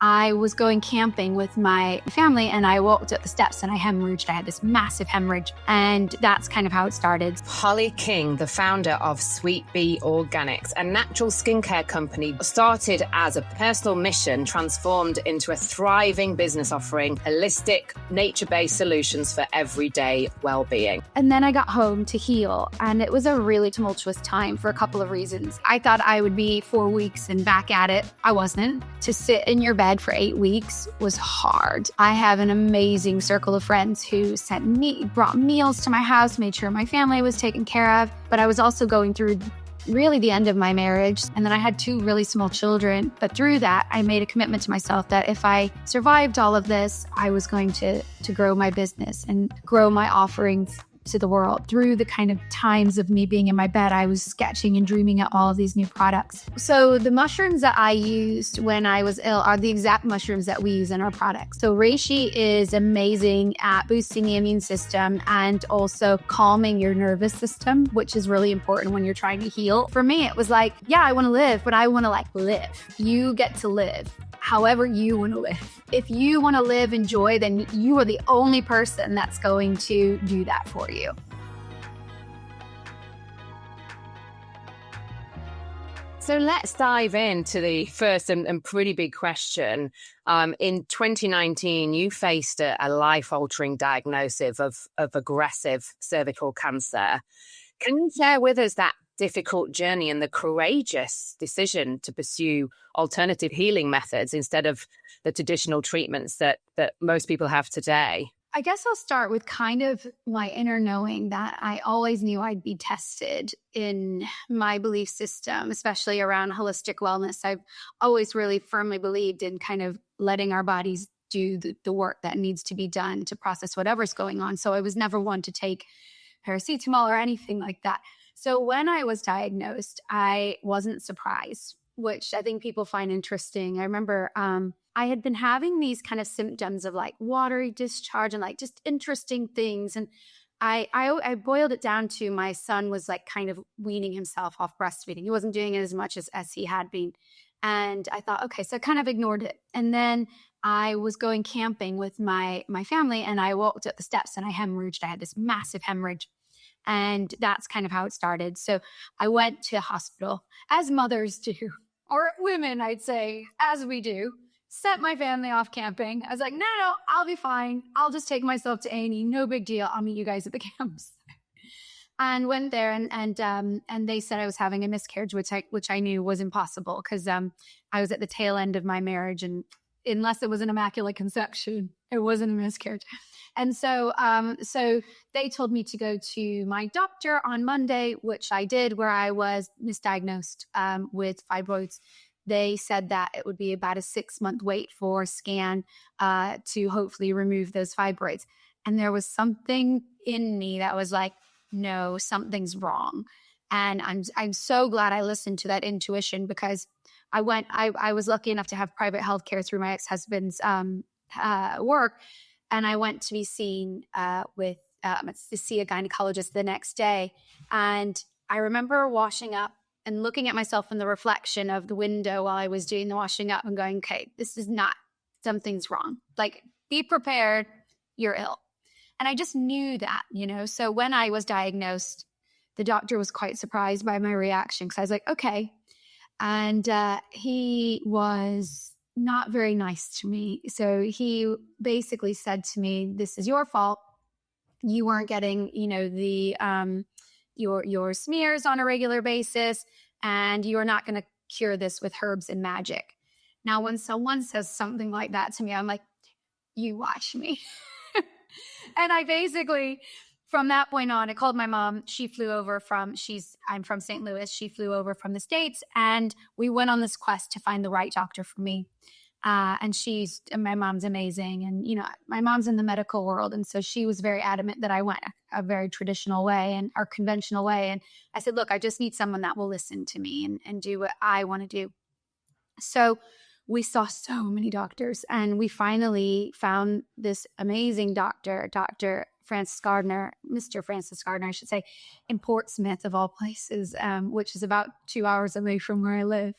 I was going camping with my family and I walked up the steps and I hemorrhaged. I had this massive hemorrhage, and that's kind of how it started. Hollie King, the founder of Sweet Bee Organics, a natural skincare company, started as a personal mission, transformed into a thriving business offering holistic, nature-based solutions for everyday well-being. And then I got home to heal, and it was a really tumultuous time for a couple of reasons. I thought I would be 4 weeks and back at it. I wasn't. To sit in your bed for 8 weeks was hard. I have an amazing circle of friends who brought meals to my house, made sure my family was taken care of. But I was also going through really the end of my marriage. And then I had 2 really small children. But through that, I made a commitment to myself that if I survived all of this, I was going to grow my business and grow my offerings to the world. Through the kind of times of me being in my bed, I was sketching and dreaming up all of these new products. So the mushrooms that I used when I was ill are the exact mushrooms that we use in our products. So reishi is amazing at boosting the immune system and also calming your nervous system, which is really important when you're trying to heal. For me, it was like, yeah, I want to live, but I want to live. You get to live however you want to live. If you want to live in joy, then you are the only person that's going to do that for you. So let's dive into the first and pretty big question. In 2019, you faced a life-altering diagnosis of aggressive cervical cancer. Can you share with us that difficult journey and the courageous decision to pursue alternative healing methods instead of the traditional treatments that most people have today? I guess I'll start with kind of my inner knowing that I always knew I'd be tested in my belief system, especially around holistic wellness. I've always really firmly believed in kind of letting our bodies do the work that needs to be done to process whatever's going on. So I was never one to take paracetamol or anything like that. So when I was diagnosed, I wasn't surprised, which I think people find interesting. I remember I had been having these kind of symptoms of like watery discharge and like just interesting things. And I boiled it down to my son was like kind of weaning himself off breastfeeding. He wasn't doing it as much as he had been. And I thought, okay, so I kind of ignored it. And then I was going camping with my family and I walked up the steps and I hemorrhaged. I had this massive hemorrhage. And that's kind of how it started. So I went to hospital, as mothers do, or women, I'd say, as we do, sent my family off camping. I was like, no, I'll be fine. I'll just take myself to A&E. No big deal. I'll meet you guys at the camps. And went there and they said I was having a miscarriage, which I knew was impossible because I was at the tail end of my marriage. And unless it was an immaculate conception, it wasn't a miscarriage. And so they told me to go to my doctor on Monday, which I did, where I was misdiagnosed with fibroids. They said that it would be about a 6-month wait for a scan to hopefully remove those fibroids. And there was something in me that was like, no, something's wrong. And I'm so glad I listened to that intuition because I was lucky enough to have private healthcare through my ex-husband's work. And I went to be seen to see a gynecologist the next day. And I remember washing up and looking at myself in the reflection of the window while I was doing the washing up and going, okay, this is not, something's wrong. Like, be prepared, you're ill. And I just knew that, So when I was diagnosed, the doctor was quite surprised by my reaction because I was like, okay. And he was not very nice to me. So he basically said to me, this is your fault. You weren't getting, your smears on a regular basis, and you're not going to cure this with herbs and magic. Now, when someone says something like that to me, I'm like, you watch me. And I basically, from that point on, I called my mom. She flew over I'm from St. Louis. She flew over from the States, and we went on this quest to find the right doctor for me. And my mom's amazing. And, my mom's in the medical world. And so she was very adamant that I went a very traditional way and our conventional way. And I said, look, I just need someone that will listen to me and do what I want to do. So we saw so many doctors, and we finally found this amazing doctor, Dr. Francis Gardner, Mr. Francis Gardner, I should say, in Portsmouth of all places, which is about 2 hours away from where I live.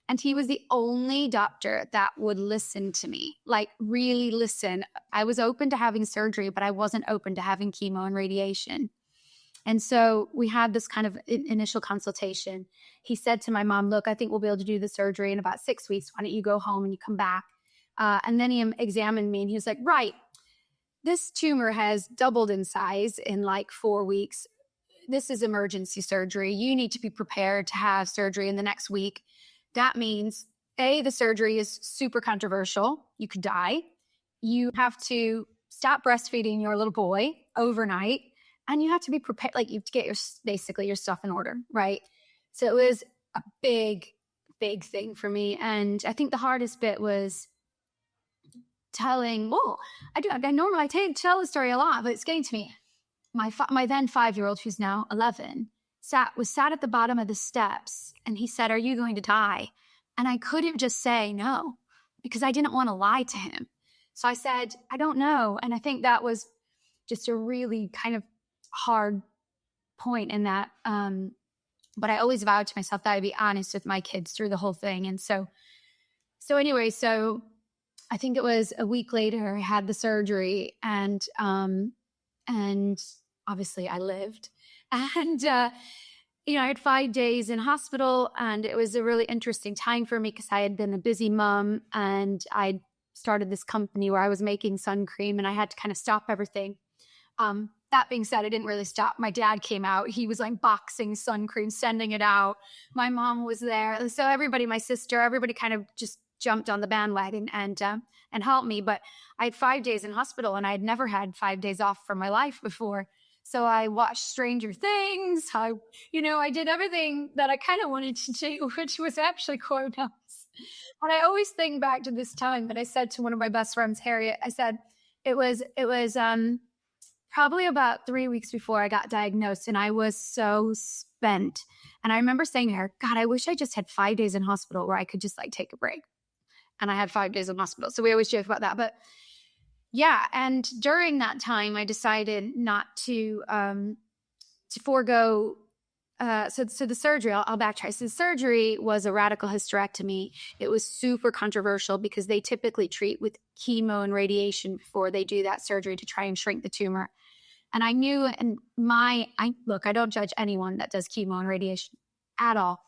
And he was the only doctor that would listen to me, like really listen. I was open to having surgery, but I wasn't open to having chemo and radiation. And so we had this kind of initial consultation. He said to my mom, look, I think we'll be able to do the surgery in about 6 weeks. Why don't you go home and you come back? And then he examined me and he was like, right, this tumor has doubled in size in like 4 weeks. This is emergency surgery. You need to be prepared to have surgery in the next week. That means, A, the surgery is super controversial. You could die. You have to stop breastfeeding your little boy overnight, and you have to be prepared. Like, you have to get basically your stuff in order, right? So it was a big, big thing for me. And I think the hardest bit was telling, I tell the story a lot, but it's getting to me. My then 5-year-old, who's now 11, was sat at the bottom of the steps, and he said, are you going to die? And I couldn't just say no, because I didn't want to lie to him. So I said, I don't know. And I think that was just a really kind of hard point in that. But I always vowed to myself that I'd be honest with my kids through the whole thing. And so anyway, so I think it was a week later I had the surgery, and obviously I lived. And, I had 5 days in hospital, and it was a really interesting time for me because I had been a busy mom, and I started this company where I was making sun cream, and I had to kind of stop everything. That being said, I didn't really stop. My dad came out. He was like boxing sun cream, sending it out. My mom was there. So everybody, my sister, everybody kind of just jumped on the bandwagon and helped me. But I had 5 days in hospital, and I had never had 5 days off from my life before. So I watched Stranger Things. I did everything that I kind of wanted to do, which was actually quite nice. And I always think back to this time that I said to one of my best friends, Harriet, I said, it was probably about 3 weeks before I got diagnosed, and I was so spent. And I remember saying to her, God, I wish I just had 5 days in hospital where I could just like take a break. And I had 5 days in hospital. So we always joke about that. But yeah. And during that time, I decided not to forego. So the surgery, I'll backtrack. So the surgery was a radical hysterectomy. It was super controversial because they typically treat with chemo and radiation before they do that surgery to try and shrink the tumor. And I knew, and look, I don't judge anyone that does chemo and radiation at all.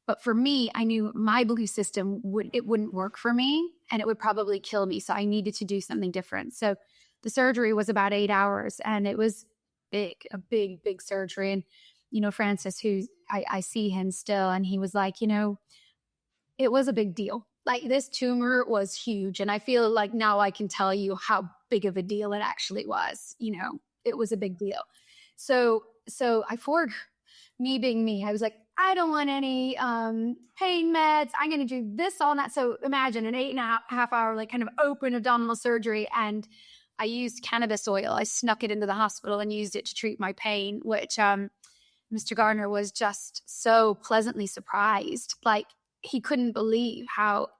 But for me, I knew my belief system wouldn't work for me, and it would probably kill me. So I needed to do something different. So the surgery was about 8 hours, and it was a big surgery. And, Francis, who I see him still, and he was like, it was a big deal. Like, this tumor was huge. And I feel like now I can tell you how big of a deal it actually was. It was a big deal. So me being me, I was like, I don't want any pain meds. I'm going to do this, all that. So imagine an 8.5 hour, like kind of open abdominal surgery. And I used cannabis oil. I snuck it into the hospital and used it to treat my pain, which Mr. Gardner was just so pleasantly surprised. Like, he couldn't believe how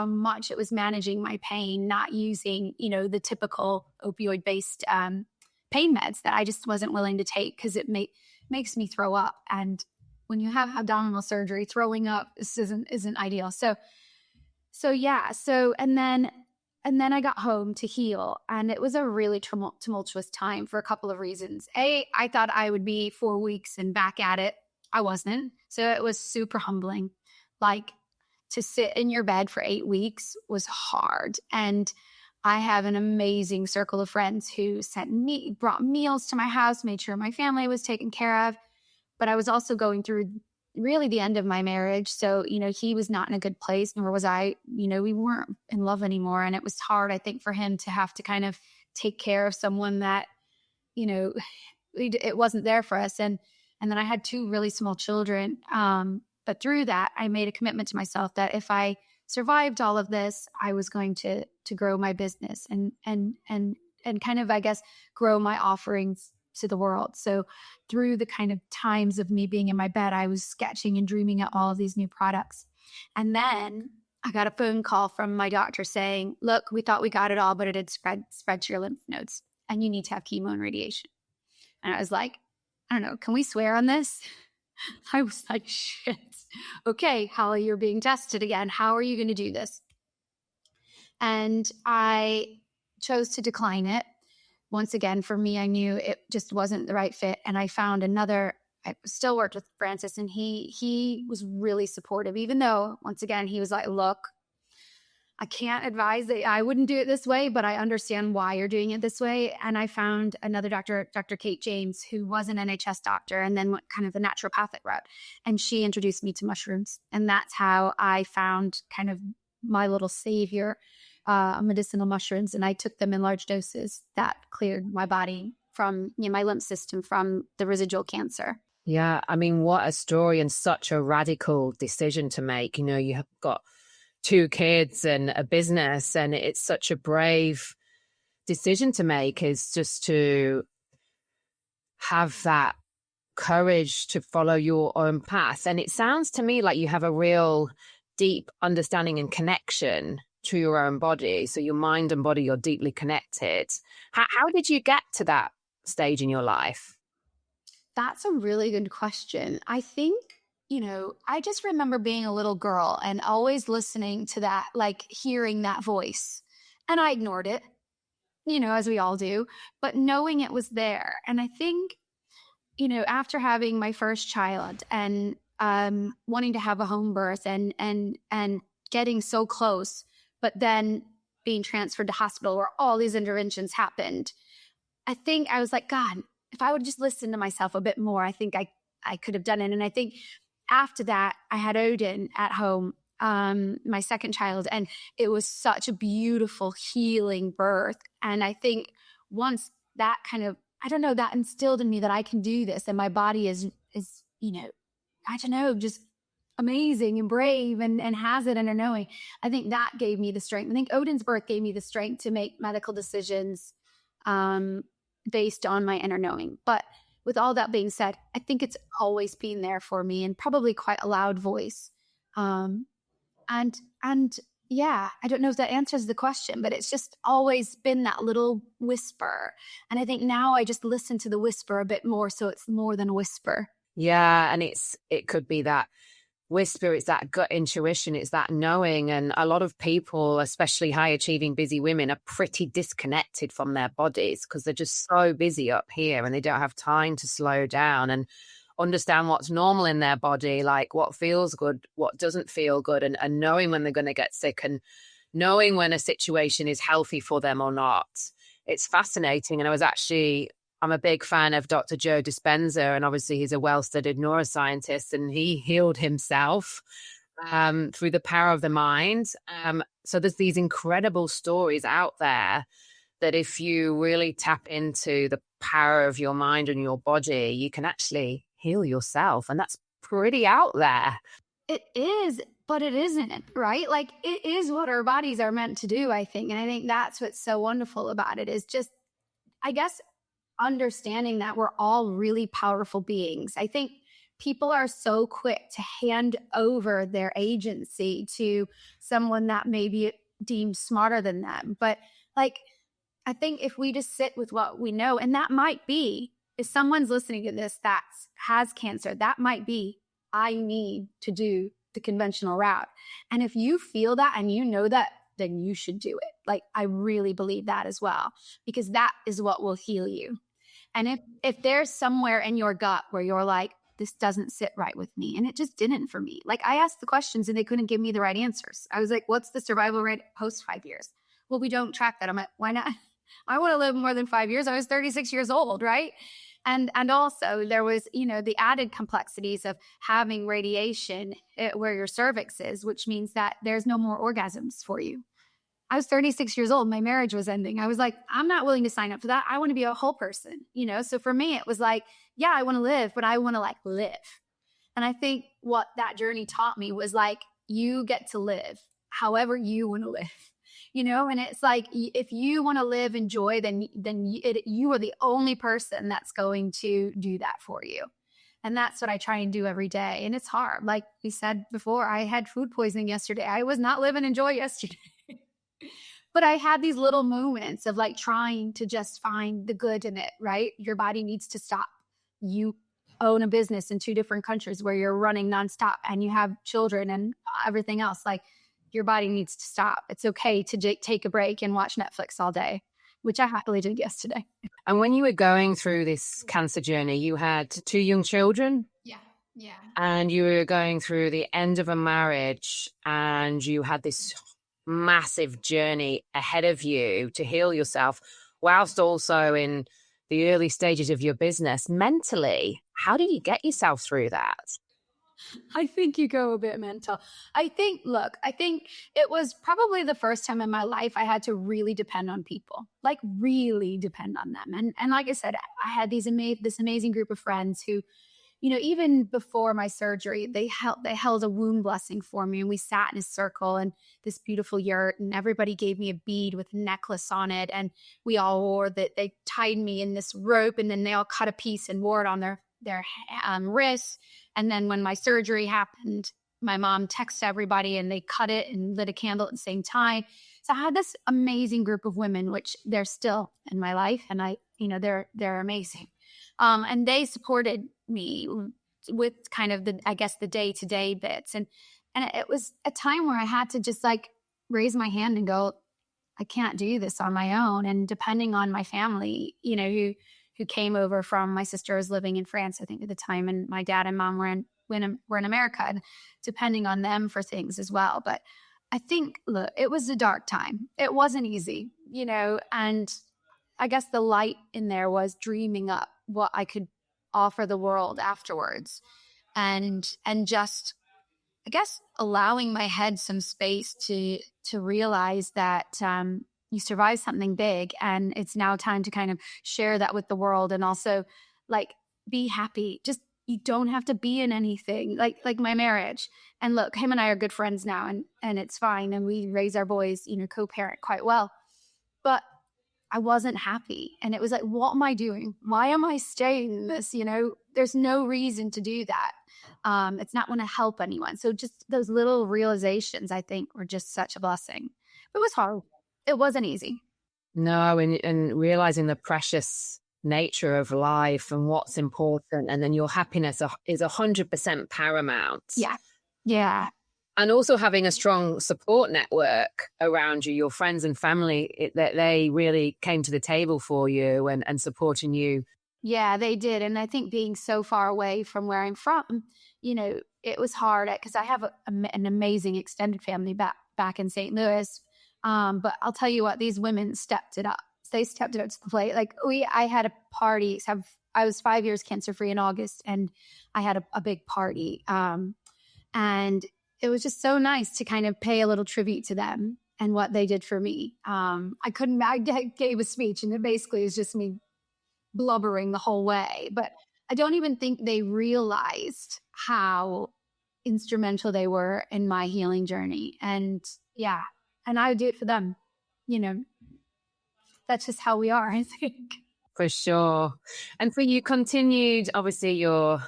much it was managing my pain, not using, the typical opioid-based pain meds that I just wasn't willing to take because it makes me throw up. And when you have abdominal surgery, throwing up isn't ideal. So yeah. And then I got home to heal, and it was a really tumultuous time for a couple of reasons. A, I thought I would be 4 weeks and back at it. I wasn't. So it was super humbling. Like, to sit in your bed for 8 weeks was hard. And I have an amazing circle of friends who brought meals to my house, made sure my family was taken care of. But I was also going through really the end of my marriage. So, he was not in a good place, nor was I. We weren't in love anymore. And it was hard, I think, for him to have to kind of take care of someone that, it wasn't there for us. And then I had 2 really small children. But through that, I made a commitment to myself that if I survived all of this, I was going to grow my business and kind of, I guess, grow my offerings to the world. So through the kind of times of me being in my bed, I was sketching and dreaming at all of these new products. And then I got a phone call from my doctor saying, look, we thought we got it all, but it had spread to your lymph nodes, and you need to have chemo and radiation. And I was like, I don't know, can we swear on this? I was like, shit. Okay, Holly, you're being tested again. How are you going to do this? And I chose to decline it. Once again, for me, I knew it just wasn't the right fit. And I found another, I still worked with Francis, and he was really supportive, even though, once again, he was like, look, I can't advise that I wouldn't do it this way, but I understand why you're doing it this way. And I found another doctor, Dr. Kate James, who was an NHS doctor and then went kind of the naturopathic route. And she introduced me to mushrooms. And that's how I found kind of my little savior, medicinal mushrooms. And I took them in large doses that cleared my body from, my lymph system from the residual cancer. Yeah, I mean, what a story, and such a radical decision to make. You have got 2 kids and a business, and it's such a brave decision to make, is just to have that courage to follow your own path. And it sounds to me like you have a real deep understanding and connection to your own body. So your mind and body are deeply connected. How did you get to that stage in your life? That's a really good question. I think, I just remember being a little girl and always listening to that, like hearing that voice. And I ignored it, as we all do, but knowing it was there. And I think, after having my first child and wanting to have a home birth and getting so close, but then being transferred to hospital where all these interventions happened, I think I was like, God, if I would just listen to myself a bit more, I think I could have done it. And I think after that, I had Odin at home, my second child, and it was such a beautiful healing birth. And I think once that kind of, I don't know, that instilled in me that I can do this, and my body is I don't know, just amazing and brave and has it in a knowing. I think that gave me the strength. I think Odin's birth gave me the strength to make medical decisions based on my inner knowing. But with all that being said, I think it's always been there for me, and probably quite a loud voice. And yeah, I don't know if that answers the question, but it's just always been that little whisper. And I think now I just listen to the whisper a bit more, so it's more than a whisper. Yeah, and it could be that whisper, it's that gut intuition, it's that knowing. And a lot of people, especially high achieving busy women, are pretty disconnected from their bodies because they're just so busy up here and they don't have time to slow down and understand what's normal in their body, like what feels good, what doesn't feel good, and knowing when they're going to get sick and knowing when a situation is healthy for them or not. It's fascinating. And I'm a big fan of Dr. Joe Dispenza, and obviously he's a well-studied neuroscientist, and he healed himself through the power of the mind. So there's these incredible stories out there that if you really tap into the power of your mind and your body, you can actually heal yourself. And that's pretty out there. It is, but it isn't, right? Like, it is what our bodies are meant to do, I think. And I think that's what's so wonderful about it, is just, I guess, understanding that we're all really powerful beings. I think people are so quick to hand over their agency to someone that may be deemed smarter than them. But like, I think if we just sit with what we know, and that might be, if someone's listening to this that has cancer, that might be, I need to do the conventional route. And if you feel that and you know that, then you should do it. Like, I really believe that as well, because that is what will heal you. And if there's somewhere in your gut where you're like, this doesn't sit right with me, and it just didn't for me. Like, I asked the questions and they couldn't give me the right answers. I was like, what's the survival rate post 5 years? Well, we don't track that. I'm like, why not? I want to live more than 5 years. I was 36 years old, right? And also there was, the added complexities of having radiation where your cervix is, which means that there's no more orgasms for you. I was 36 years old. My marriage was ending. I was like, I'm not willing to sign up for that. I want to be a whole person, So for me, it was like, yeah, I want to live, but I want to live. And I think what that journey taught me was like, you get to live however you want to live. And it's like, if you want to live in joy, then you are the only person that's going to do that for you. And that's what I try and do every day. And it's hard. Like we said before, I had food poisoning yesterday. I was not living in joy yesterday. But I had these little moments of trying to just find the good in it, right? Your body needs to stop. You own a business in 2 different countries where you're running nonstop and you have children and everything else, like your body needs to stop. It's okay to take a break and watch Netflix all day, which I happily did yesterday. And when you were going through this cancer journey, you had 2 young children? Yeah. Yeah. And you were going through the end of a marriage, and you had this massive journey ahead of you to heal yourself, whilst also in the early stages of your business. Mentally, how did you get yourself through that? I think you go a bit mental. I think it was probably the first time in my life I had to really depend on people, like really depend on them. And like I said, I had this amazing group of friends who, even before my surgery, they held a wound blessing for me, and we sat in a circle in this beautiful yurt, and everybody gave me a bead with a necklace on it, and we all wore that. They tied me in this rope, and then they all cut a piece and wore it on their wrists. And then when my surgery happened, my mom texted everybody, and they cut it and lit a candle at the same time. So I had this amazing group of women, which they're still in my life, and they're amazing. And they supported me with kind of the day-to-day bits. And it was a time where I had to just like raise my hand and go, I can't do this on my own. And depending on my family, who came over from, my sister was living in France, I think at the time, and my dad and mom were in America, and depending on them for things as well. But I think, look, it was a dark time. It wasn't easy, and I guess the light in there was dreaming up what I could offer the world afterwards, and just, I guess, allowing my head some space to realize that you survived something big, and it's now time to kind of share that with the world, and also like be happy. Just, you don't have to be in anything like my marriage. And look, him and I are good friends now, and it's fine, and we raise our boys, co-parent quite well. But I wasn't happy. And it was like, what am I doing? Why am I staying in this? There's no reason to do that. It's not going to help anyone. So just those little realizations, I think, were just such a blessing. It was hard. It wasn't easy. No, and realizing the precious nature of life and what's important. And then your happiness is 100% paramount. Yeah. Yeah. And also having a strong support network around you, your friends and family, that they really came to the table for you and supporting you. Yeah, they did. And I think being so far away from where I'm from, it was hard because I have an amazing extended family back in St. Louis. But I'll tell you what, these women stepped it up. They stepped it up to the plate. Like I had a party. I was 5 years cancer-free in August, and I had a big party. And it was just so nice to kind of pay a little tribute to them and what they did for me. I gave a speech, and it basically is just me blubbering the whole way. But I don't even think they realized how instrumental they were in my healing journey. And yeah, and I would do it for them. That's just how we are, I think. For sure. And for you continued, obviously you're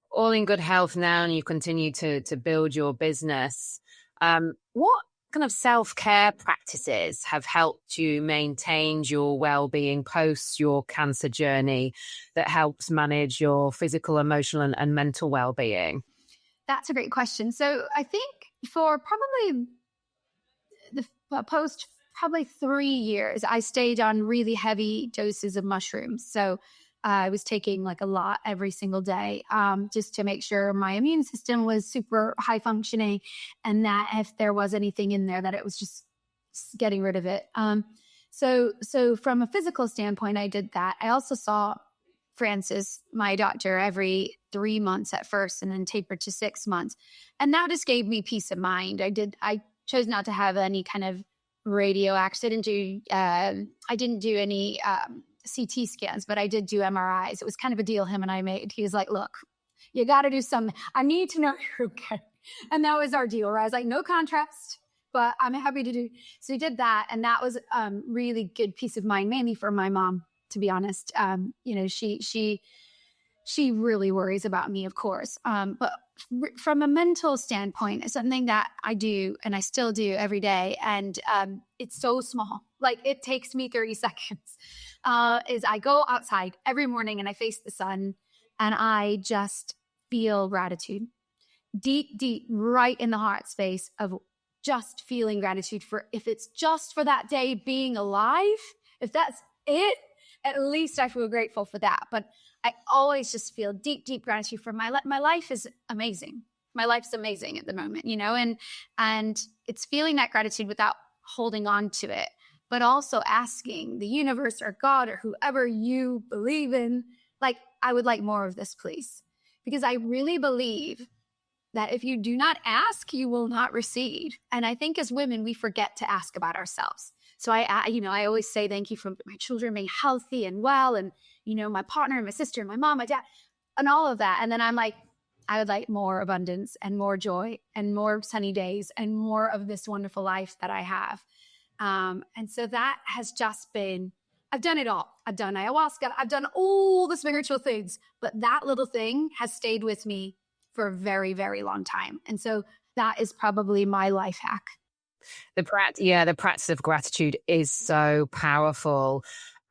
all in good health now, and you continue to build your business. What kind of self-care practices have helped you maintain your well-being post your cancer journey that helps manage your physical, emotional, and mental well-being? That's a great question. So I think for probably post 3 years, I stayed on really heavy doses of mushrooms. So I was taking like a lot every single day, just to make sure my immune system was super high functioning, and that if there was anything in there, that it was just getting rid of it. So from a physical standpoint, I did that. I also saw Francis, my doctor, every 3 months at first, and then tapered to 6 months. And that just gave me peace of mind. I chose not to have any kind of radioactive. I didn't do any CT scans, but I did do MRIs. It was kind of a deal him and I made. He was like, look, you got to do something. I need to know you're okay. And that was our deal, where I was like, no contrast, but I'm happy to do. So we did that. And that was really good peace of mind, mainly for my mom, to be honest. She really worries about me, of course. But from a mental standpoint, it's something that I do, and I still do every day. And it's so small. Like, it takes me 30 seconds. Is I go outside every morning and I face the sun, and I just feel gratitude deep, deep, right in the heart space of just feeling gratitude for, if it's just for that day being alive, if that's it, at least I feel grateful for that. But I always just feel deep, deep gratitude for my life is amazing. My life's amazing at the moment, and it's feeling that gratitude without holding on to it, but also asking the universe or God or whoever you believe in, like, I would like more of this, please. Because I really believe that if you do not ask, you will not receive. And I think as women, we forget to ask about ourselves. So I always say thank you for my children being healthy and well, and, my partner and my sister and my mom, my dad, and all of that. And then I'm like, I would like more abundance and more joy and more sunny days and more of this wonderful life that I have. And so that has just been, I've done it all. I've done ayahuasca. I've done all the spiritual things, but that little thing has stayed with me for a very, very long time. And so that is probably my life hack. The practice of gratitude is so powerful.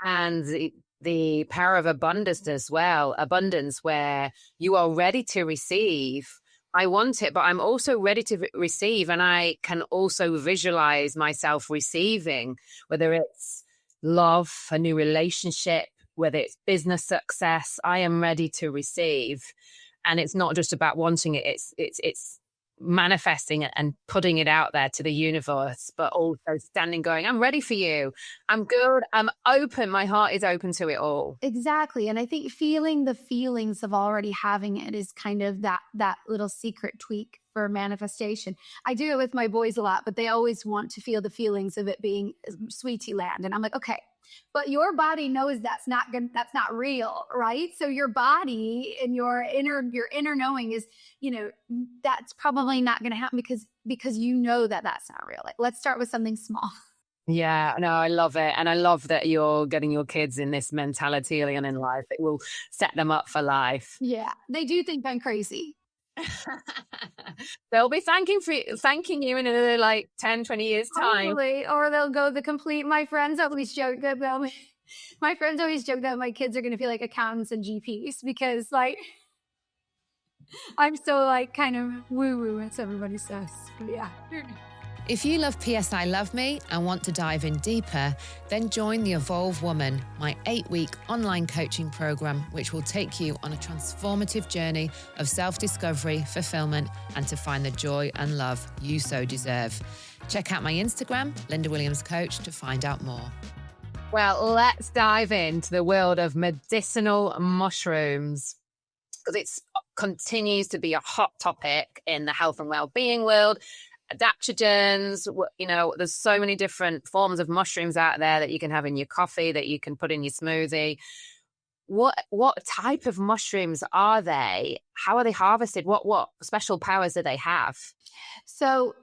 And the power of abundance as well, abundance where you are ready to receive. I want it, but I'm also ready to receive. And I can also visualize myself receiving, whether it's love, a new relationship, whether it's business success, I am ready to receive. And it's not just about wanting it, it's manifesting it and putting it out there to the universe, but also standing going, I'm ready for you. I'm good. I'm open. My heart is open to it all. Exactly. And I think feeling the feelings of already having it is kind of that little secret tweak for manifestation. I do it with my boys a lot, but they always want to feel the feelings of it being sweetie land. And I'm like, okay, but your body knows that's not good, that's not real, right? So your body and your inner knowing is, that's probably not going to happen because you know that that's not real. Like, let's start with something small. Yeah, no, I love it. And I love that you're getting your kids in this mentality early on in life. It will set them up for life. Yeah, they do think I'm crazy. They'll be thanking you in another 10, 20 years time. Probably, or they'll go the complete, my friends always joke that my kids are going to feel like accountants and GPs because I'm so kind of woo-woo, as everybody says. But yeah. If you love PS I Love Me and want to dive in deeper, then join the Evolve Woman, my 8-week online coaching program, which will take you on a transformative journey of self-discovery, fulfillment, and to find the joy and love you so deserve. Check out my Instagram, Lynda Williams Coach, to find out more. Well, let's dive into the world of medicinal mushrooms, because it continues to be a hot topic in the health and well-being world. Adaptogens, there's so many different forms of mushrooms out there that you can have in your coffee, that you can put in your smoothie. What type of mushrooms are they? How are they harvested? What special powers do they have? So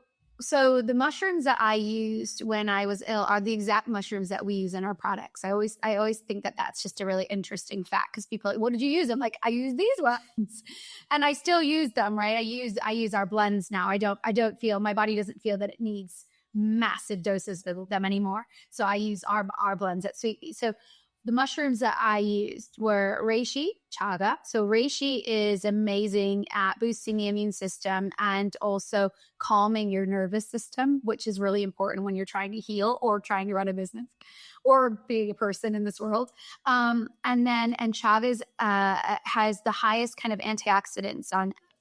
the mushrooms that I used when I was ill are the exact mushrooms that we use in our products. I always think that that's just a really interesting fact, because people are like, what did you use? I'm like, I use these ones, and I still use them, right? I use our blends now. I don't feel, my body doesn't feel that it needs massive doses of them anymore. So I use our blends at Sweet. So the mushrooms that I used were reishi, chaga. So reishi is amazing at boosting the immune system and also calming your nervous system, which is really important when you're trying to heal or trying to run a business or being a person in this world. And chaga has the highest kind of antioxidants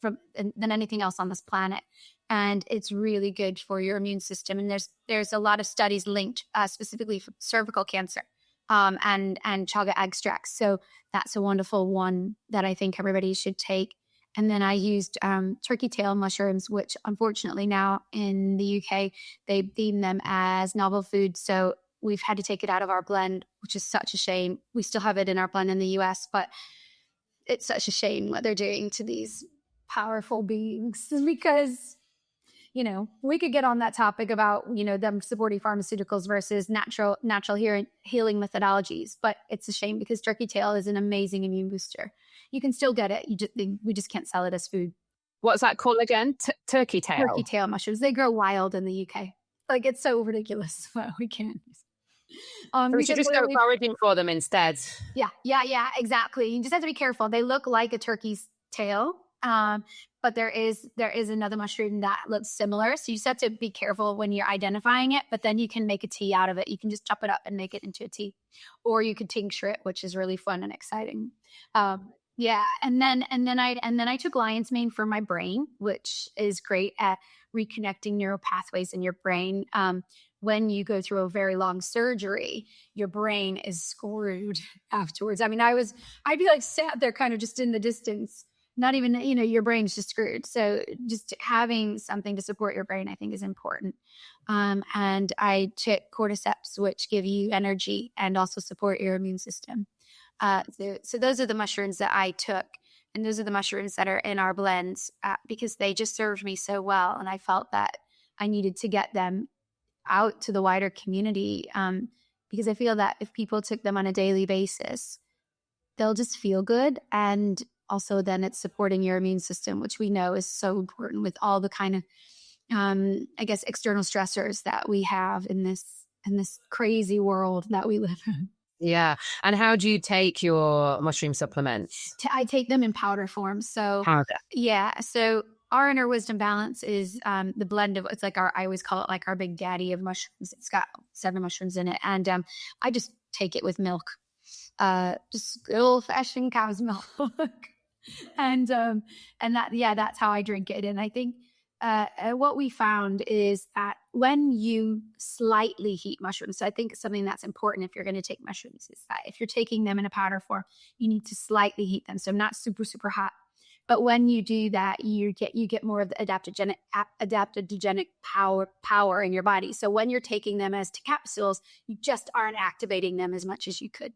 than anything else on this planet. And it's really good for your immune system. And there's a lot of studies linked specifically for cervical cancer. And chaga extracts. So that's a wonderful one that I think everybody should take. And then I used turkey tail mushrooms, which unfortunately now in the UK, they deem them as novel food. So we've had to take it out of our blend, which is such a shame. We still have it in our blend in the US, but it's such a shame what they're doing to these powerful beings, because we could get on that topic about, them supporting pharmaceuticals versus natural healing methodologies. But it's a shame because turkey tail is an amazing immune booster. You can still get it. We just can't sell it as food. What's that called again? Turkey tail? Turkey tail mushrooms. They grow wild in the UK. It's so ridiculous. Well, we can't. So we should Because just go literally, foraging for them instead. yeah, exactly. You just have to be careful. They look like a turkey's tail, but there is another mushroom that looks similar. So you just have to be careful when you're identifying it. But then you can make a tea out of it. You can just chop it up and make it into a tea, or you could tincture it, which is really fun and exciting. Yeah, and then I took lion's mane for my brain, which is great at reconnecting neural pathways in your brain. When you go through a very long surgery, your brain is screwed afterwards. I mean, I'd be like sat there kind of just in the distance, not even, your brain's just screwed. So just having something to support your brain, I think, is important. And I took cordyceps, which give you energy and also support your immune system. So those are the mushrooms that I took. And those are the mushrooms that are in our blends because they just served me so well. And I felt that I needed to get them out to the wider community because I feel that if people took them on a daily basis, they'll just feel good. And also then it's supporting your immune system, which we know is so important with all the kind of, I guess, external stressors that we have in this crazy world that we live in. Yeah. And how do you take your mushroom supplements? I take them in powder form. So Powder. yeah. So our inner wisdom balance is the blend of, it's like I always call it like our big daddy of mushrooms. It's got 7 mushrooms in it. And I just take it with milk, just good old fashioned cow's milk. and that's how I drink it. And I think what we found is that when you slightly heat mushrooms, so I think something that's important if you're going to take mushrooms is that if you're taking them in a powder form, you need to slightly heat them. So not super, super hot. But when you do that, you get more of the adaptogenic power in your body. So when you're taking them as capsules, you just aren't activating them as much as you could.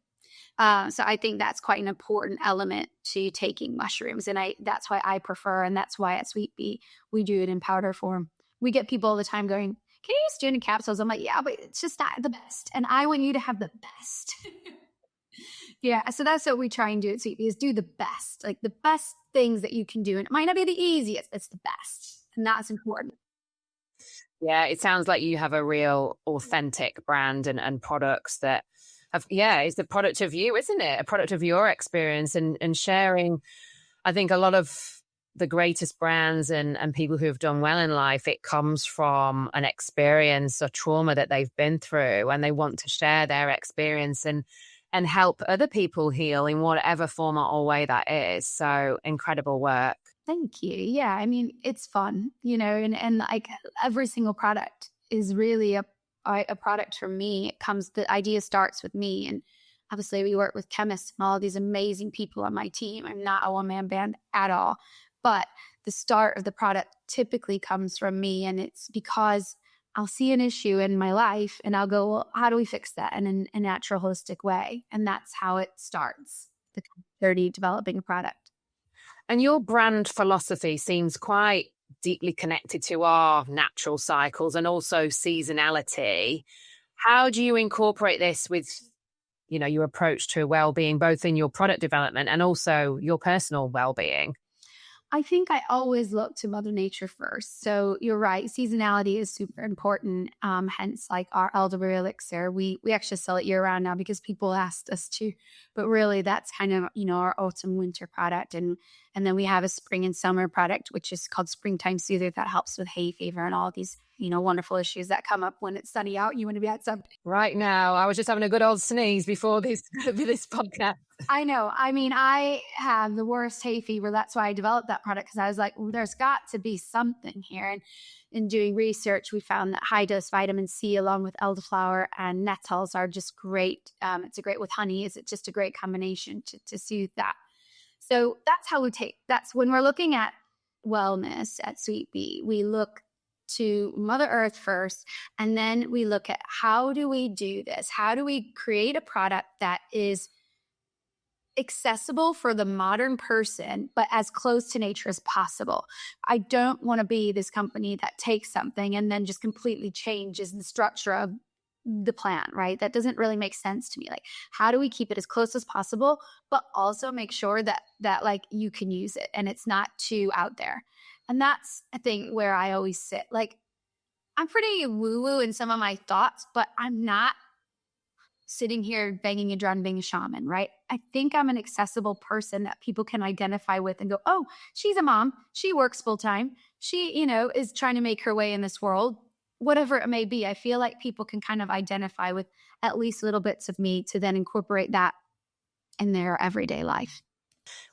So I think that's quite an important element to taking mushrooms. And that's why I prefer, and that's why at Sweet Bee, we do it in powder form. We get people all the time going, can you just do it in capsules? I'm like, yeah, but it's just not the best. And I want you to have the best. Yeah. So that's what we try and do at Sweet Bee is do the best, like the best things that you can do. And it might not be the easiest, it's the best. And that's important. Yeah. It sounds like you have a real authentic brand and products that it's the product of you, isn't it? A product of your experience and sharing. I think a lot of the greatest brands and people who have done well in life, it comes from an experience or trauma that they've been through, and they want to share their experience and help other people heal in whatever format or way that is. So incredible work. Thank you. Yeah. I mean, it's fun, and like every single product is really a product for me. The idea starts with me. And obviously we work with chemists and all these amazing people on my team. I'm not a one-man band at all, but the start of the product typically comes from me. And it's because I'll see an issue in my life and I'll go, well, how do we fix that in a natural, holistic way? And that's how it starts, the 30 developing a product. And your brand philosophy seems quite deeply connected to our natural cycles and also seasonality. How do you incorporate this with, your approach to well-being, both in your product development and also your personal well-being? I think I always look to Mother Nature first. So you're right. Seasonality is super important. Hence, like our elderberry elixir, we actually sell it year round now because people asked us to. But really, that's kind of our autumn winter product, and then we have a spring and summer product, which is called Springtime Soother, that helps with hay fever and all these wonderful issues that come up when it's sunny out. You want to be outside. Right now, I was just having a good old sneeze before this podcast. I know. I mean, I have the worst hay fever. That's why I developed that product, because I was like, well, there's got to be something here. And in doing research, we found that high dose vitamin C along with elderflower and nettles are just great. It's a great with honey. It's just a great combination to soothe that. So that's how that's when we're looking at wellness at Sweet Bee, we look to Mother Earth first, and then we look at how do we do this? How do we create a product that is accessible for the modern person, but as close to nature as possible? I don't want to be this company that takes something and then just completely changes the structure of the plant, right? That doesn't really make sense to me. Like, how do we keep it as close as possible, but also make sure that like you can use it and it's not too out there? And that's a thing where I always sit. Like, I'm pretty woo-woo in some of my thoughts, but I'm not sitting here banging a drum, being a shaman, right? I think I'm an accessible person that people can identify with and go, oh, she's a mom. She works full time. She, is trying to make her way in this world, whatever it may be. I feel like people can kind of identify with at least little bits of me to then incorporate that in their everyday life.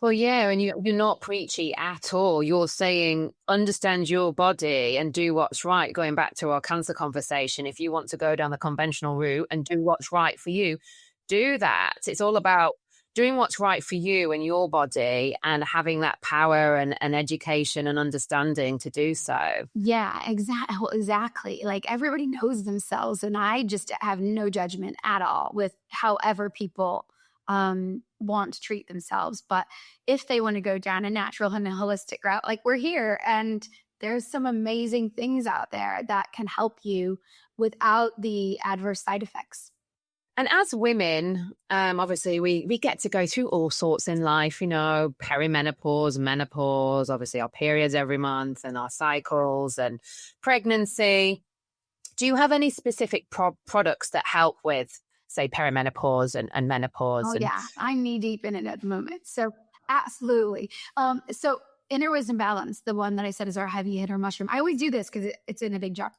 Well, yeah, and you're not preachy at all. You're saying understand your body and do what's right. Going back to our cancer conversation, if you want to go down the conventional route and do what's right for you, do that. It's all about doing what's right for you and your body and having that power and education and understanding to do so. Yeah, exactly. Like everybody knows themselves, and I just have no judgment at all with however people want to treat themselves. But if they want to go down a natural and a holistic route, like we're here, and there's some amazing things out there that can help you without the adverse side effects. And as women, obviously we get to go through all sorts in life, perimenopause, menopause, obviously our periods every month and our cycles and pregnancy. Do you have any specific products that help with, say, perimenopause and menopause? Oh, yeah. I'm knee deep in it at the moment. So absolutely. So Inner Wisdom Balance, the one that I said is our heavy hitter mushroom. I always do this because it's in a big jar.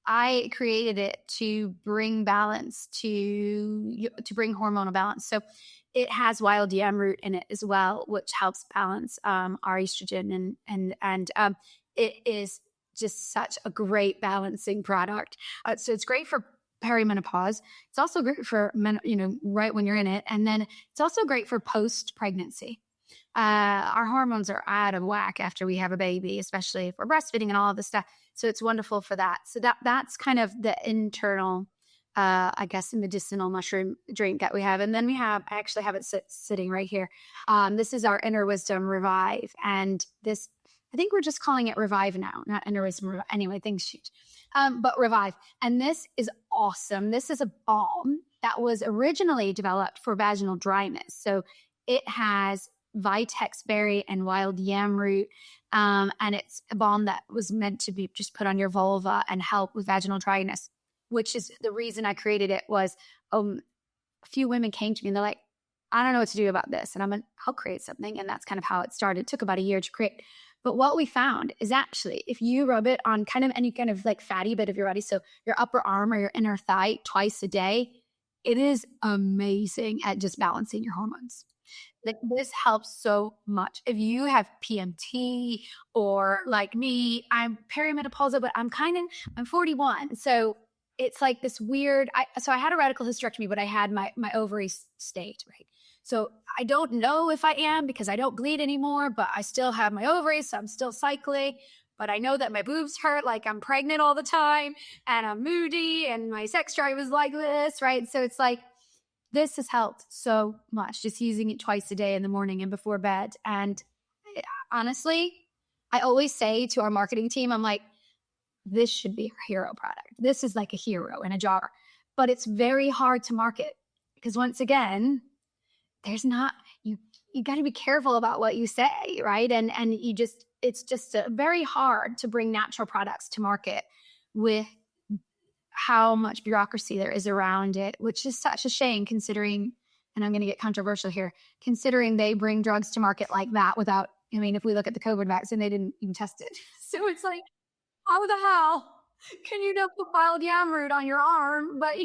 I created it to bring balance, to bring hormonal balance. So it has wild yam root in it as well, which helps balance our estrogen, and it is just such a great balancing product. So it's great for perimenopause. It's also great for men, right when you're in it, and then it's also great for post-pregnancy. Our hormones are out of whack after we have a baby, especially if we're breastfeeding and all of this stuff. So it's wonderful for that. So that's kind of the internal, medicinal mushroom drink that we have. And then I actually have it sitting right here. This is our Inner Wisdom Revive. And this, I think we're just calling it Revive now, not Inner Wisdom Revive. Anyway, things change. But Revive. And this is awesome. This is a balm that was originally developed for vaginal dryness. So it has vitex berry and wild yam root. And it's a balm that was meant to be just put on your vulva and help with vaginal dryness, which is the reason I created it. Was a few women came to me and they're like, I don't know what to do about this. And I'll create something. And that's kind of how it started. It took about a year to create. But what we found is actually if you rub it on kind of any kind of like fatty bit of your body, so your upper arm or your inner thigh twice a day, it is amazing at just balancing your hormones. Like this helps so much. If you have PMT or like me, I'm perimenopausal, but I'm 41. So it's like this weird, I had a radical hysterectomy, but I had my ovaries stayed, right? So I don't know if I am because I don't bleed anymore, but I still have my ovaries. So I'm still cycling, but I know that my boobs hurt like I'm pregnant all the time and I'm moody and my sex drive is like this, right? So it's like, this has helped so much, just using it twice a day in the morning and before bed. And honestly, I always say to our marketing team, I'm like, this should be a hero product. This is like a hero in a jar, but it's very hard to market because once again, you got to be careful about what you say, right? And it's just very hard to bring natural products to market with how much bureaucracy there is around it, which is such a shame considering, and I'm going to get controversial here, considering they bring drugs to market like that without, if we look at the COVID vaccine, they didn't even test it. So it's like, how the hell can you put wild yam root on your arm? But,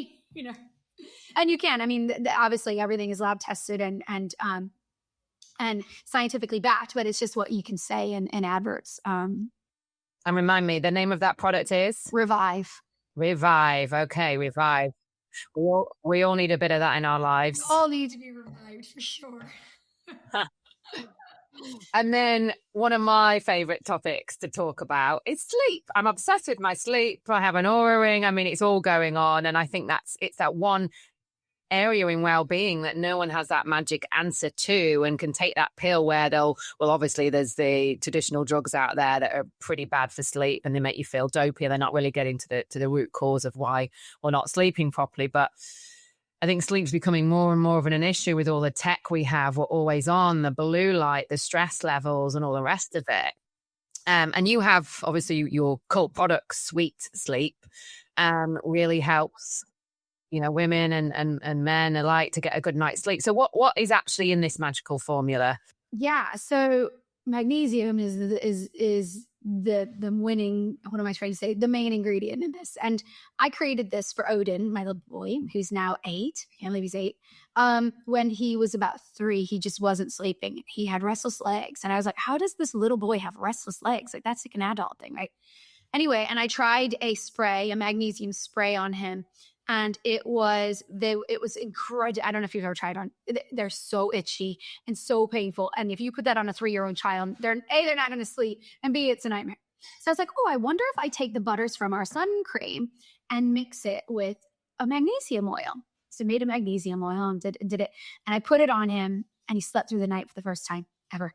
and you can, obviously everything is lab tested and scientifically backed, but it's just what you can say in adverts. And remind me, the name of that product is? Revive. Okay, Revive. We all need a bit of that in our lives. We all need to be revived for sure. And then one of my favorite topics to talk about is sleep. I'm obsessed with my sleep. I have an Aura ring. It's all going on. And I think it's that one area in well-being that no one has that magic answer to and can take that pill where obviously there's the traditional drugs out there that are pretty bad for sleep and they make you feel dopey and they're not really getting to the root cause of why we're not sleeping properly. But I think sleep's becoming more and more of an issue with all the tech we have. We're always on, the blue light, the stress levels and all the rest of it. And you have obviously your cult product, Sweet Sleep, really helps women and men alike to get a good night's sleep. So what is actually in this magical formula? Yeah. So magnesium is the winning, what am I trying to say? The main ingredient in this. And I created this for Odin, my little boy, who's now 8. I can't believe he's 8. When he was about 3, he just wasn't sleeping. He had restless legs. And I was like, how does this little boy have restless legs? Like, that's like an adult thing, right? Anyway, and I tried a magnesium spray on him. And it was incredible. I don't know if you've ever tried on. They're so itchy and so painful. And if you put that on a 3-year-old child, they're not going to sleep, and B, it's a nightmare. So I was like, oh, I wonder if I take the butters from our sun cream and mix it with a magnesium oil. So I made a magnesium oil and did it. And I put it on him, and he slept through the night for the first time ever.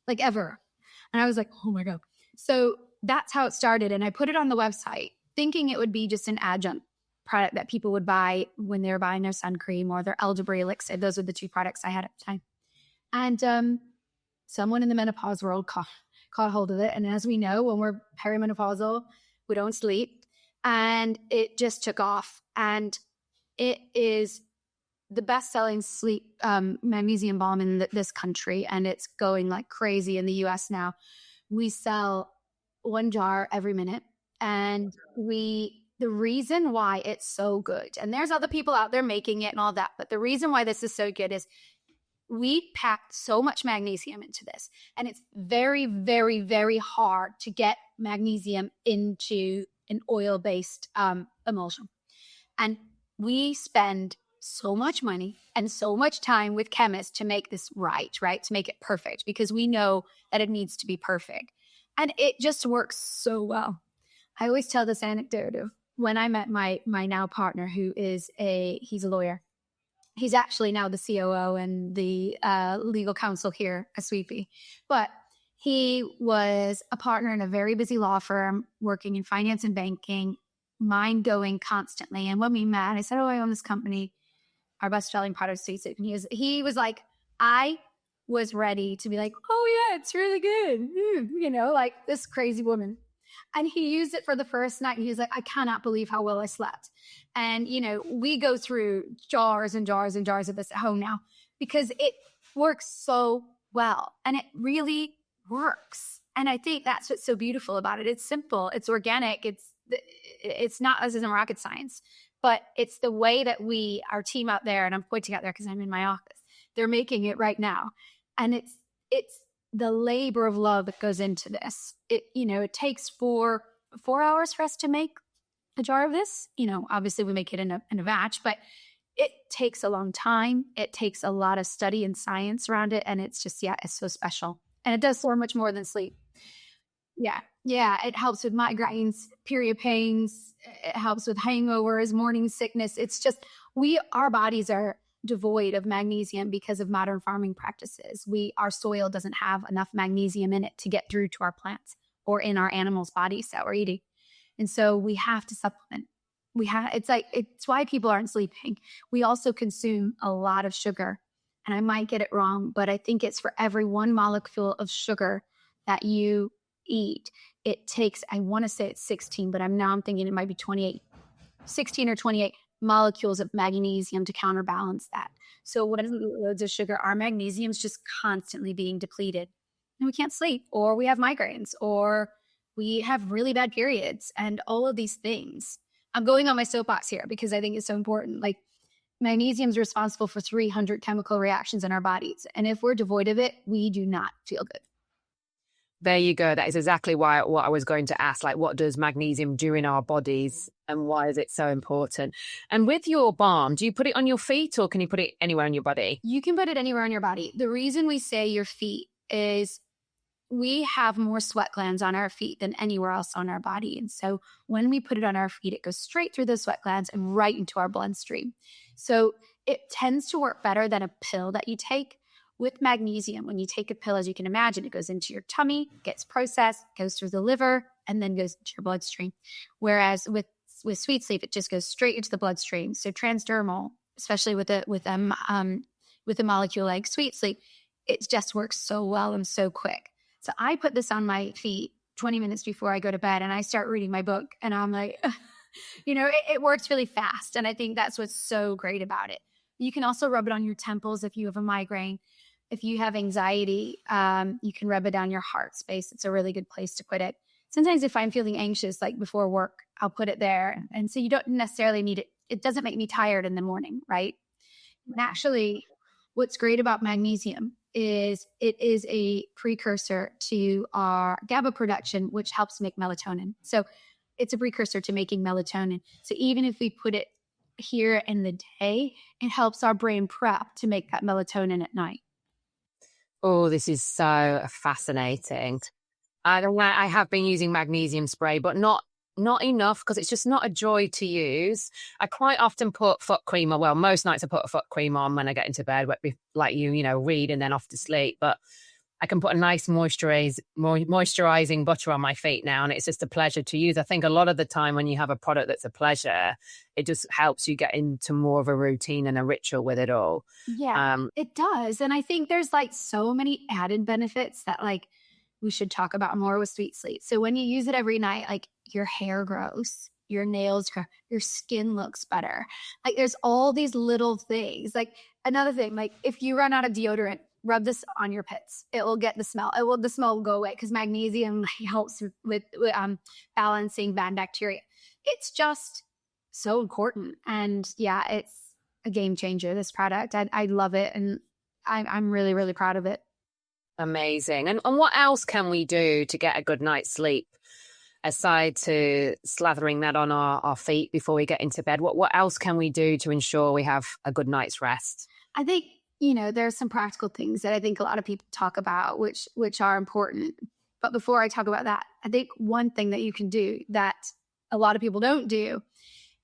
And I was like, oh my God. So that's how it started. And I put it on the website thinking it would be just an adjunct product that people would buy when they were buying their sun cream or their elderberry elixir. Those were the 2 products I had at the time. And someone in the menopause world caught hold of it. And as we know, when we're perimenopausal, we don't sleep. And it just took off. And it is the best-selling sleep magnesium balm in this country. And it's going like crazy in the US now. We sell 1 jar every minute. And the reason why it's so good, and there's other people out there making it and all that, but the reason why this is so good is we packed so much magnesium into this, and it's very, very, very hard to get magnesium into an oil-based emulsion. And we spend so much money and so much time with chemists to make this right, to make it perfect, because we know that it needs to be perfect. And it just works so well. I always tell this anecdote of when I met my now partner, he's a lawyer. He's actually now the COO and the legal counsel here at Sweepy. But he was a partner in a very busy law firm, working in finance and banking, mind going constantly. And when we met, I said, oh, I own this company. Our best-selling product is Sweet Sleep. And he was like, I was ready to be like, oh yeah, it's really good. Like this crazy woman. And he used it for the first night. And he was like, I cannot believe how well I slept. And, we go through jars and jars and jars of this at home now because it works so well. And it really works. And I think that's what's so beautiful about it. It's simple. It's organic. It's not, this isn't rocket science, but it's the way that our team out there, and I'm pointing out there because I'm in my office, they're making it right now. And it's the labor of love that goes into this. It takes 4 hours for us to make a jar of this. Obviously we make it in a batch, but it takes a long time. It takes a lot of study and science around it. And it's just, it's so special. And it does so much more than sleep. Yeah. It helps with migraines, period pains. It helps with hangovers, morning sickness. It's just, our bodies are devoid of magnesium because of modern farming practices. Our soil doesn't have enough magnesium in it to get through to our plants or in our animals' bodies that we're eating. And so we have to supplement. It's why people aren't sleeping. We also consume a lot of sugar, and I might get it wrong, but I think it's for every 1 molecule of sugar that you eat, it takes, I want to say it's 16, but I'm thinking it might be 28, 16 or 28 molecules of magnesium to counterbalance that. So when we eat loads of sugar, our magnesium is just constantly being depleted, and we can't sleep, or we have migraines, or we have really bad periods, and all of these things. I'm going on my soapbox here because I think it's so important. Like, magnesium is responsible for 300 chemical reactions in our bodies. And if we're devoid of it, we do not feel good. There you go. That is exactly what I was going to ask. Like, what does magnesium do in our bodies and why is it so important? And with your balm, do you put it on your feet or can you put it anywhere on your body? You can put it anywhere on your body. The reason we say your feet is we have more sweat glands on our feet than anywhere else on our body. And so when we put it on our feet, it goes straight through the sweat glands and right into our bloodstream. So it tends to work better than a pill that you take. With magnesium, when you take a pill, as you can imagine, it goes into your tummy, gets processed, goes through the liver, and then goes into your bloodstream. Whereas with Sweet Sleep, it just goes straight into the bloodstream. So transdermal, especially with a molecule like Sweet Sleep, it just works so well and so quick. So I put this on my feet 20 minutes before I go to bed, and I start reading my book, and I'm like, It works really fast. And I think that's what's so great about it. You can also rub it on your temples if you have a migraine. If you have anxiety, you can rub it down your heart space. It's a really good place to put it. Sometimes if I'm feeling anxious, like before work, I'll put it there. And so you don't necessarily need it. It doesn't make me tired in the morning, right? And actually, what's great about magnesium is it is a precursor to our GABA production, which helps make melatonin. So it's a precursor to making melatonin. So even if we put it here in the day, it helps our brain prep to make that melatonin at night. Oh, this is so fascinating. I have been using magnesium spray, but not enough, because it's just not a joy to use. I quite often put foot cream on. Well, most nights I put a foot cream on when I get into bed, like read and then off to sleep. But I can put a nice moisturizing butter on my feet now, and it's just a pleasure to use. I think a lot of the time when you have a product that's a pleasure, it just helps you get into more of a routine and a ritual with it all. Yeah, it does. And I think there's like so many added benefits that like we should talk about more with Sweet Sleep. So when you use it every night, like your hair grows, your nails grow, your skin looks better. Like there's all these little things. Like another thing, like if you run out of deodorant, rub this on your pits. It will get the smell. The smell will go away because magnesium helps with balancing bad bacteria. It's just so important. And yeah, it's a game changer, this product. I love it. And I'm really, really proud of it. Amazing. And what else can we do to get a good night's sleep, aside to slathering that on our feet before we get into bed? What else can we do to ensure we have a good night's rest? I think, there's some practical things that I think a lot of people talk about, which are important. But before I talk about that, I think one thing that you can do that a lot of people don't do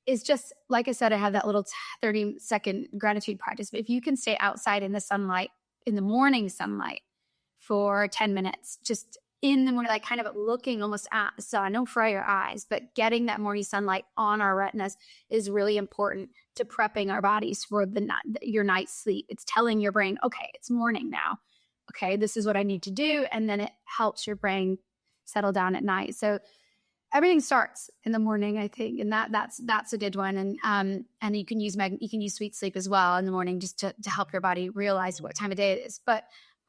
is just, like I said, I have that little 30-second gratitude practice. But if you can stay outside in the sunlight, in the morning sunlight, for 10 minutes, just in the morning, like kind of looking almost at the sun, don't fry your eyes, but getting that morning sunlight on our retinas is really important to prepping our bodies for your night's sleep. It's telling your brain, okay, it's morning now. Okay, this is what I need to do. And then it helps your brain settle down at night. So everything starts in the morning, I think. And that's a good one. And you can use Sweet Sleep as well in the morning, just to help your body realize what time of day it is. But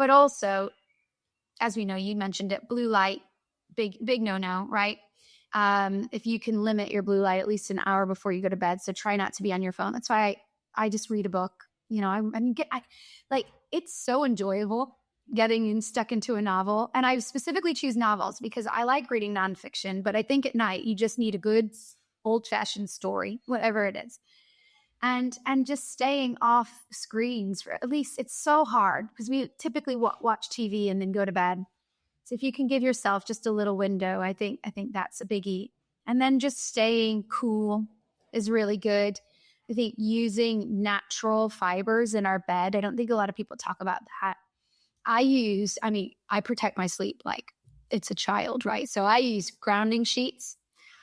also, as we know, you mentioned it, blue light, big no-no, right? If you can limit your blue light at least an hour before you go to bed. So try not to be on your phone. That's why I just read a book. It's so enjoyable getting stuck into a novel. And I specifically choose novels because I like reading nonfiction, but I think at night you just need a good old-fashioned story, whatever it is. And just staying off screens for at least, it's so hard because we typically watch TV and then go to bed. So if you can give yourself just a little window, I think that's a biggie. And then just staying cool is really good. I think using natural fibers in our bed. I don't think a lot of people talk about that. I protect my sleep like it's a child, right? So I use grounding sheets.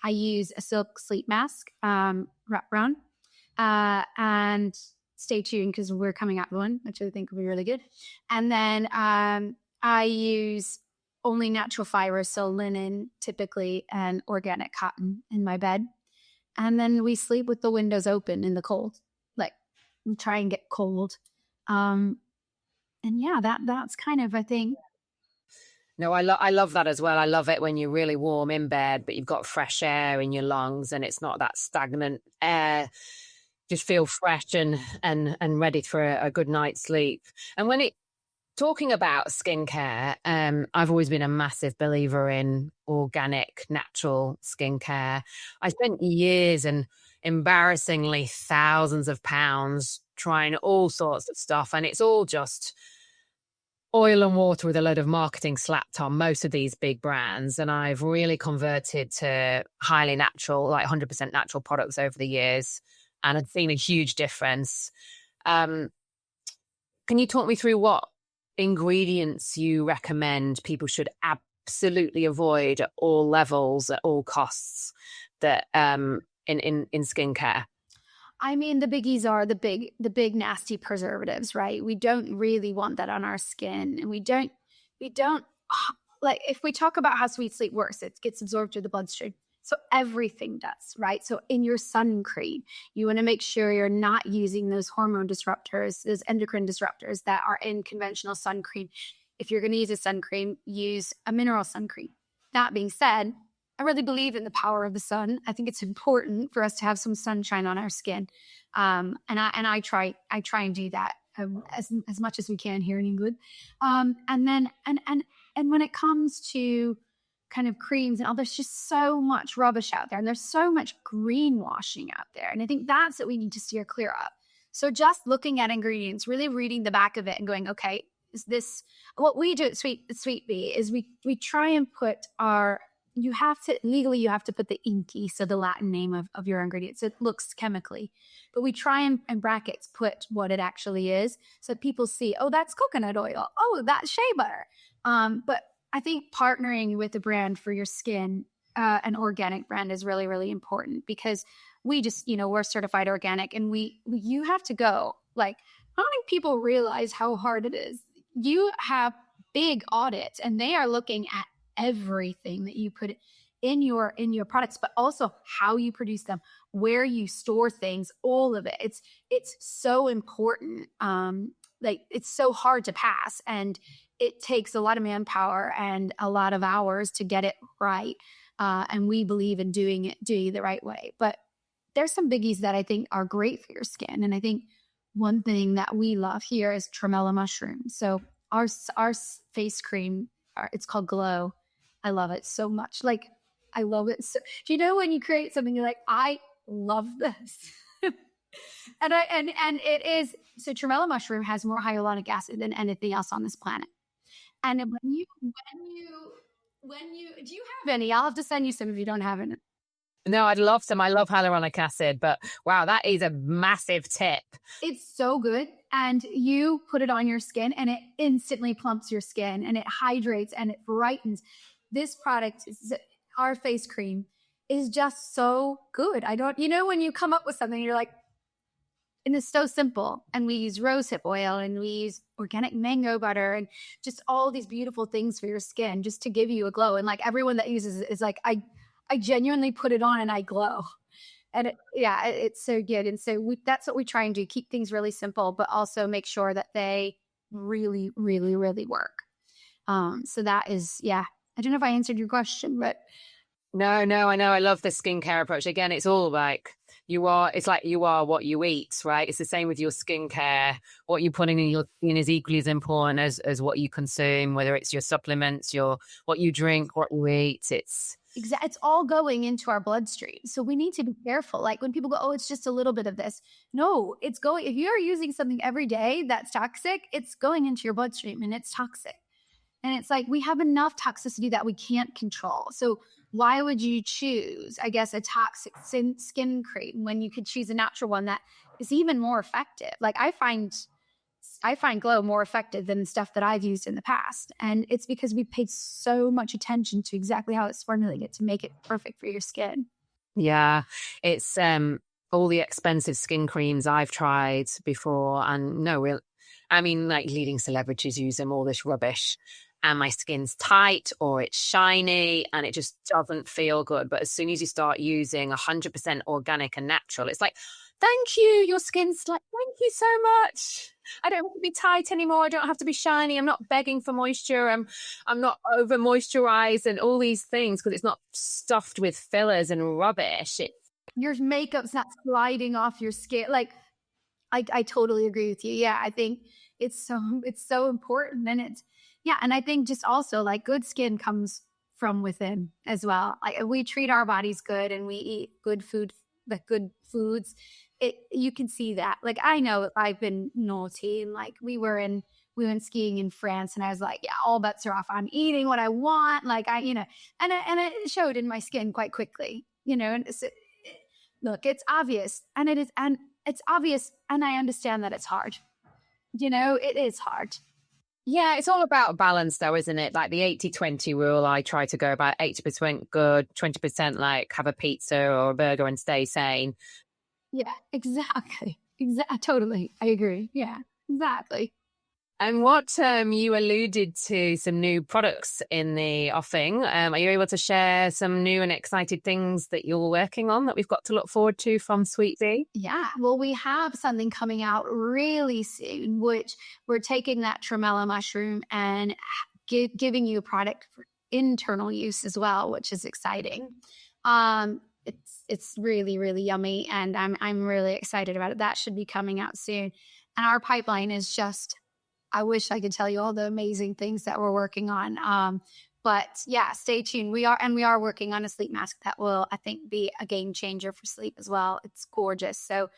I use a silk sleep mask, wrap around. And stay tuned because we're coming out with one, which I think will be really good. And then I use only natural fibers, so linen typically and organic cotton in my bed. And then we sleep with the windows open in the cold, like we try and get cold. And yeah, that's kind of, I think. No, I love that as well. I love it when you're really warm in bed, but you've got fresh air in your lungs and it's not that stagnant air. Just feel fresh and ready for a good night's sleep. And talking about skincare, I've always been a massive believer in organic, natural skincare. I spent years and embarrassingly thousands of pounds trying all sorts of stuff, and it's all just oil and water with a load of marketing slapped on most of these big brands. And I've really converted to highly natural, like 100% natural products over the years. And I'd seen a huge difference. Can you talk me through what ingredients you recommend people should absolutely avoid at all levels, at all costs, that in skincare? I mean, the biggies are the big nasty preservatives, right? We don't really want that on our skin, and we don't like. If we talk about how Sweet Sleep works, it gets absorbed through the bloodstream. So everything does, right? So in your sun cream, you want to make sure you're not using those hormone disruptors, those endocrine disruptors that are in conventional sun cream. If you're going to use a sun cream, use a mineral sun cream. That being said, I really believe in the power of the sun. I think it's important for us to have some sunshine on our skin, and I try and do that as much as we can here in England. And then and when it comes to kind of creams and all, there's just so much rubbish out there, and there's so much greenwashing out there, and I think that's what we need to steer clear of. So just looking at ingredients, really reading the back of it, and going, okay, is this what we do at Sweet Bee? Is we try and put our you have to put the INCI, so the Latin name of your ingredients. It looks chemically, but we try and in brackets put what it actually is, so people see, oh, that's coconut oil. Oh, that's shea butter. But I think partnering with a brand for your skin, an organic brand, is really, really important, because we just, we're certified organic, and you have to go. Like, I don't think people realize how hard it is. You have big audits, and they are looking at everything that you put in your products, but also how you produce them, where you store things, all of it. It's so important. Like, it's so hard to pass, and it takes a lot of manpower and a lot of hours to get it right. And we believe in doing it the right way. But there's some biggies that I think are great for your skin. And I think one thing that we love here is tremella mushroom. So our face cream, it's called Glow. I love it so much. Like, I love it. So, do you know when you create something, you're like, I love this. and it is, so tremella mushroom has more hyaluronic acid than anything else on this planet. And when you do you have any? I'll have to send you some if you don't have any. No, I'd love some. I love hyaluronic acid, but wow, that is a massive tip. It's so good. And you put it on your skin, and it instantly plumps your skin, and it hydrates, and it brightens. This product, our face cream, is just so good. When you come up with something, you're like, and it's so simple. And we use rosehip oil, and we use organic mango butter, and just all these beautiful things for your skin, just to give you a glow. And like, everyone that uses it is like, I genuinely put it on and I glow. And it's so good. And so that's what we try and do. Keep things really simple, but also make sure that they really, really, really work. So that is, I don't know if I answered your question, but. No, I know. I love the skincare approach. Again, it's all like it's like you are what you eat, right? It's the same with your skincare. What you put in your skin is equally as important as what you consume, whether it's your supplements, what you drink, what you eat. It's all going into our bloodstream. So we need to be careful. Like, when people go, oh, it's just a little bit of this. No, it's going, if you're using something every day that's toxic, it's going into your bloodstream, and it's toxic. And it's like, we have enough toxicity that we can't control. So why would you choose, I guess, a toxic skin cream when you could choose a natural one that is even more effective? Like, I find Glow more effective than the stuff that I've used in the past. And it's because we paid so much attention to exactly how it's formulated to make it perfect for your skin. Yeah, it's all the expensive skin creams I've tried before, and like, leading celebrities use them, all this rubbish. And my skin's tight, or it's shiny, and it just doesn't feel good. But as soon as you start using 100% organic and natural, it's like, thank you. Your skin's like, thank you so much. I don't have to be tight anymore. I don't have to be shiny. I'm not begging for moisture. I'm not over moisturized and all these things, because it's not stuffed with fillers and rubbish. Your makeup's not sliding off your skin. Like, I totally agree with you. Yeah, I think it's so important. And I think just also, like, good skin comes from within as well. Like, if we treat our bodies good and we eat good food, like good foods, you can see that. Like, I know I've been naughty, and like, we went skiing in France, and I was like, yeah, all bets are off. I'm eating what I want. Like, and it showed in my skin quite quickly, and look, it's obvious, and it's obvious. And I understand that it's hard. It is hard. Yeah, it's all about balance, though, isn't it? Like the 80-20 rule, I try to go about 80% good, 20% like have a pizza or a burger and stay sane. Yeah, exactly. Totally. I agree. Yeah, exactly. And what you alluded to some new products in the offing. Are you able to share some new and excited things that you're working on that we've got to look forward to from Sweet Bee? Yeah, well, we have something coming out really soon, which we're taking that tremella mushroom and giving you a product for internal use as well, which is exciting. It's really, really yummy, and I'm really excited about it. That should be coming out soon. And our pipeline is just, I wish I could tell you all the amazing things that we're working on. But yeah, stay tuned. We are working on a sleep mask that will, I think, be a game changer for sleep as well. It's gorgeous. So,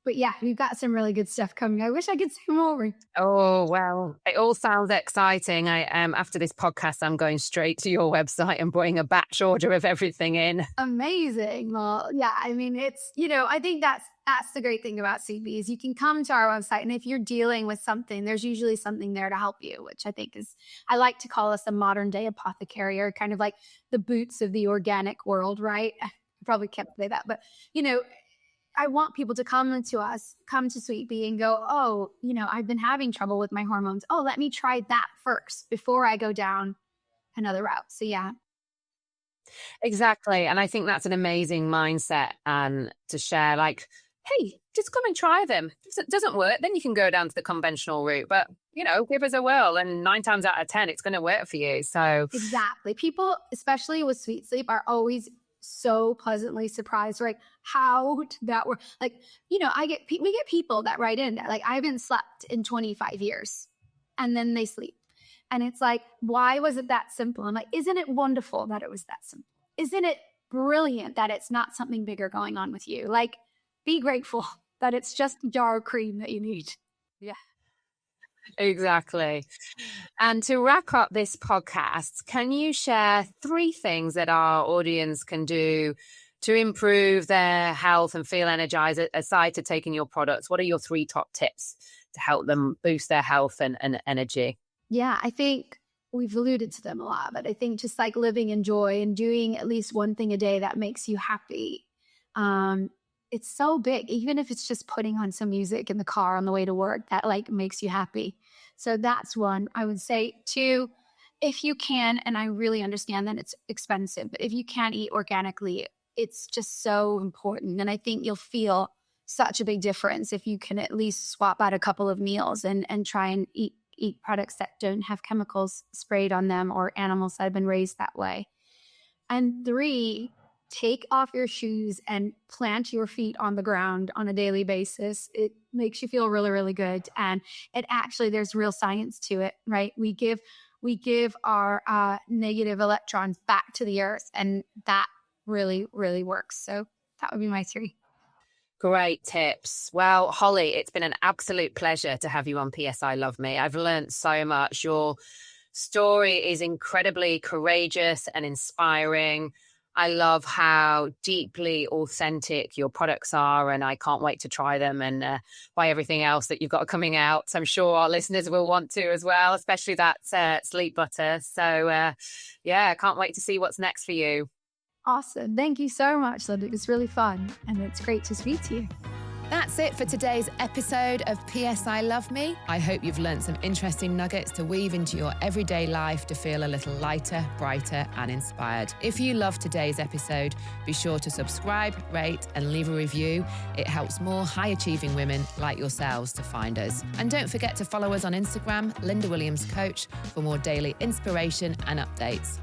but yeah, we've got some really good stuff coming. I wish I could say more. Oh, well, it all sounds exciting. I after this podcast, I'm going straight to your website and putting a batch order of everything in. Amazing. Well, yeah, I mean, it's, I think that's the great thing about CB is you can come to our website, and if you're dealing with something, there's usually something there to help you, which I think is, I like to call us a modern day apothecary, or kind of like the Boots of the organic world, right? I probably can't say that, but I want people to come to Sweet Bee and go, oh, I've been having trouble with my hormones. Oh, let me try that first before I go down another route. So yeah. Exactly. And I think that's an amazing mindset, and to share, like, hey, just come and try them. If it doesn't work, then you can go down to the conventional route. But, give us a whirl, and 9 times out of 10, it's going to work for you. So exactly. People, especially with sweet sleep, are always so pleasantly surprised. Like, how did that work? Like, we get people that write in that, like, I haven't slept in 25 years, and then they sleep. And it's like, why was it that simple? I'm like, isn't it wonderful that it was that simple? Isn't it brilliant that it's not something bigger going on with you? Like, be grateful that it's just a jar of cream that you need. Yeah. exactly. And to wrap up this podcast, can you share 3 things that our audience can do to improve their health and feel energized, aside to taking your products? What are your 3 top tips to help them boost their health and energy? Yeah, I think we've alluded to them a lot, but I think just like living in joy and doing at least one thing a day that makes you happy. It's so big, even if it's just putting on some music in the car on the way to work, that like makes you happy. So that's one. I would say 2, if you can, and I really understand that it's expensive, but if you can eat organically, it's just so important. And I think you'll feel such a big difference if you can at least swap out a couple of meals and try and eat products that don't have chemicals sprayed on them or animals that have been raised that way. And 3, take off your shoes and plant your feet on the ground on a daily basis. It makes you feel really, really good. And there's real science to it, right? We give our negative electrons back to the earth, and that really, really works. So that would be my 3. Great tips. Well, Hollie, it's been an absolute pleasure to have you on PSI Love Me. I've learned so much. Your story is incredibly courageous and inspiring. I love how deeply authentic your products are, and I can't wait to try them and buy everything else that you've got coming out. So I'm sure our listeners will want to as well, especially that sleep butter. So I can't wait to see what's next for you. Awesome. Thank you so much, Lynda. It was really fun, and it's great to speak to you. That's it for today's episode of PSI Love Me. I hope you've learned some interesting nuggets to weave into your everyday life to feel a little lighter, brighter, and inspired. If you loved today's episode, be sure to subscribe, rate, and leave a review. It helps more high-achieving women like yourselves to find us. And don't forget to follow us on Instagram, Lynda Williams Coach, for more daily inspiration and updates.